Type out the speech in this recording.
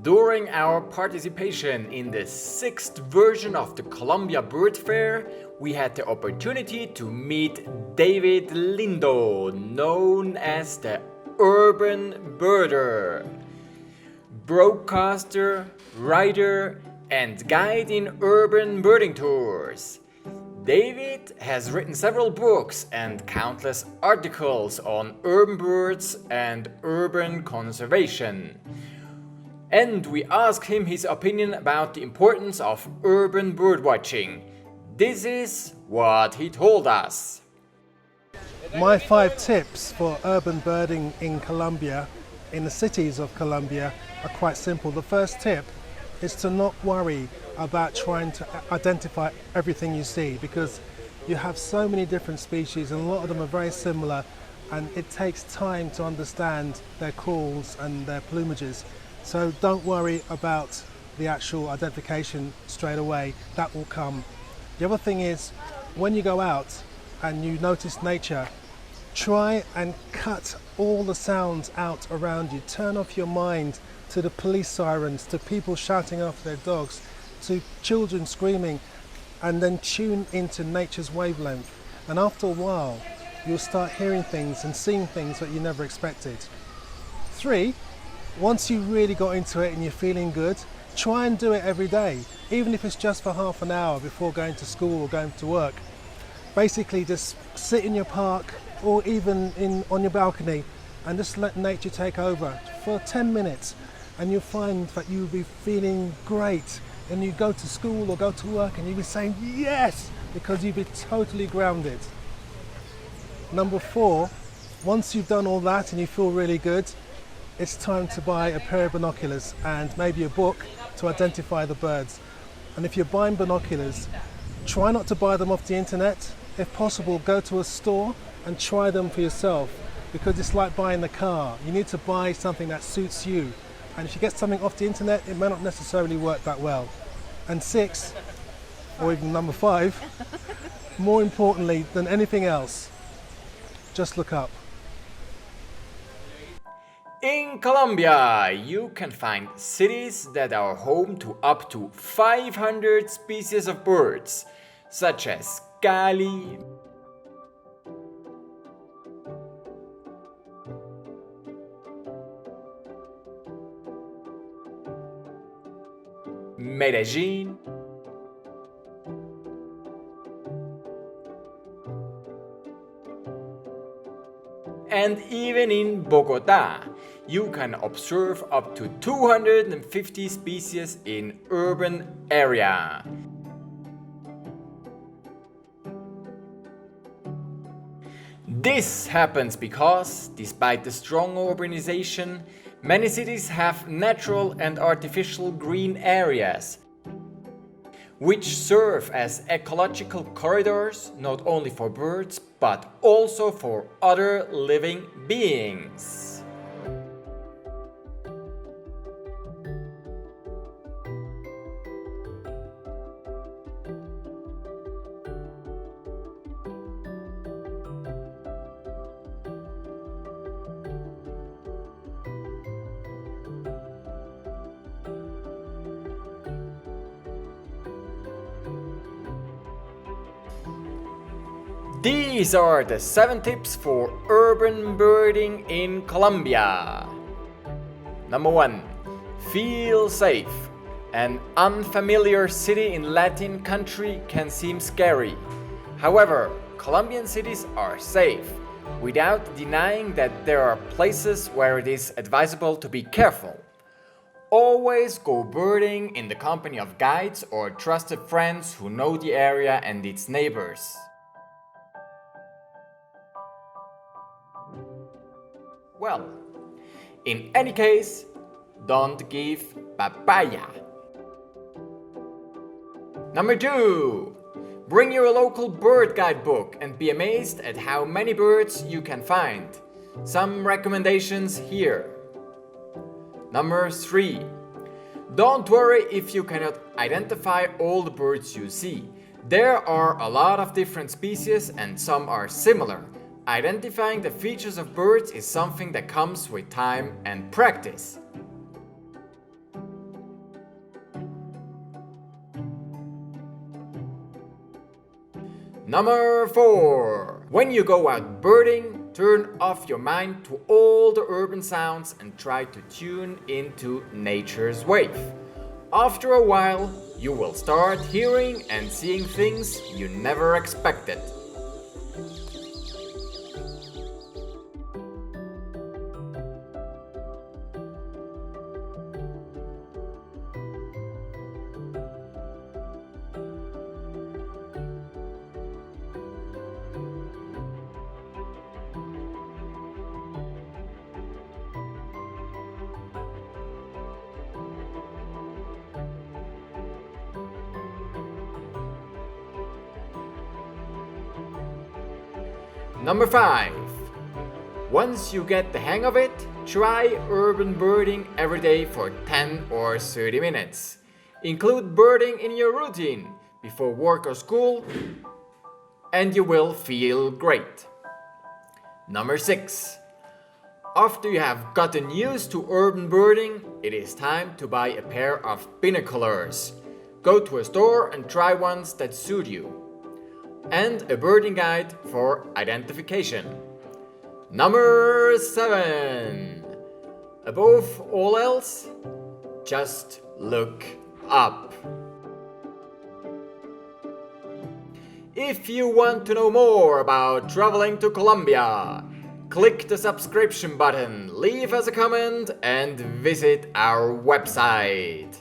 During our participation in the 6th version of the Colombia Bird Fair, we had the opportunity to meet David Lindo, known as the Urban Birder, broadcaster, writer, and guide in urban birding tours. David has written several books and countless articles on urban birds and urban conservation. And we asked him his opinion about the importance of urban birdwatching. This is what he told us. My 5 tips for urban birding in Colombia, in the cities of Colombia, are quite simple. The first tip is to not worry about trying to identify everything you see, because you have so many different species and a lot of them are very similar, and it takes time to understand their calls and their plumages. So don't worry about the actual identification straight away, that will come. The other thing is, when you go out and you notice nature, try and cut all the sounds out around you. Turn off your mind to the police sirens, to people shouting after their dogs, to children screaming, and then tune into nature's wavelength. And after a while, you'll start hearing things and seeing things that you never expected. 3, once you really got into it and you're feeling good, try and do it every day, even if it's just for half an hour before going to school or going to work. Basically just sit in your park or even on your balcony and just let nature take over for 10 minutes, and you'll find that you'll be feeling great, and you go to school or go to work and you'll be saying yes, because you'll be totally grounded. Number 4, once you've done all that and you feel really good, it's time to buy a pair of binoculars and maybe a book to identify the birds. And if you're buying binoculars, try not to buy them off the internet. If possible, go to a store and try them for yourself, because it's like buying a car. You need to buy something that suits you. And if you get something off the internet, it may not necessarily work that well. And 6, or even number 5, more importantly than anything else, just look up. In Colombia, you can find cities that are home to up to 500 species of birds, such as Cali, Medellin, and even in Bogota, you can observe up to 250 species in urban area. This happens because, despite the strong urbanization, many cities have natural and artificial green areas, which serve as ecological corridors not only for birds but also for other living beings. These are the 7 tips for urban birding in Colombia. Number 1. Feel safe. An unfamiliar city in Latin country can seem scary. However, Colombian cities are safe, without denying that there are places where it is advisable to be careful. Always go birding in the company of guides or trusted friends who know the area and its neighbors. Well, in any case, don't give papaya. Number 2. Bring your local bird guidebook and be amazed at how many birds you can find. Some recommendations here. Number 3. Don't worry if you cannot identify all the birds you see. There are a lot of different species and some are similar. Identifying the features of birds is something that comes with time and practice. Number 4. When you go out birding, turn off your mind to all the urban sounds and try to tune into nature's wave. After a while, you will start hearing and seeing things you never expected. Number 5. Once you get the hang of it, try urban birding every day for 10 or 30 minutes. Include birding in your routine before work or school, and you will feel great. Number 6. After you have gotten used to urban birding, it is time to buy a pair of binoculars. Go to a store and try ones that suit you. And a birding guide for identification. Number 7. Above all else, just look up. If you want to know more about traveling to Colombia, click the subscription button, leave us a comment and visit our website.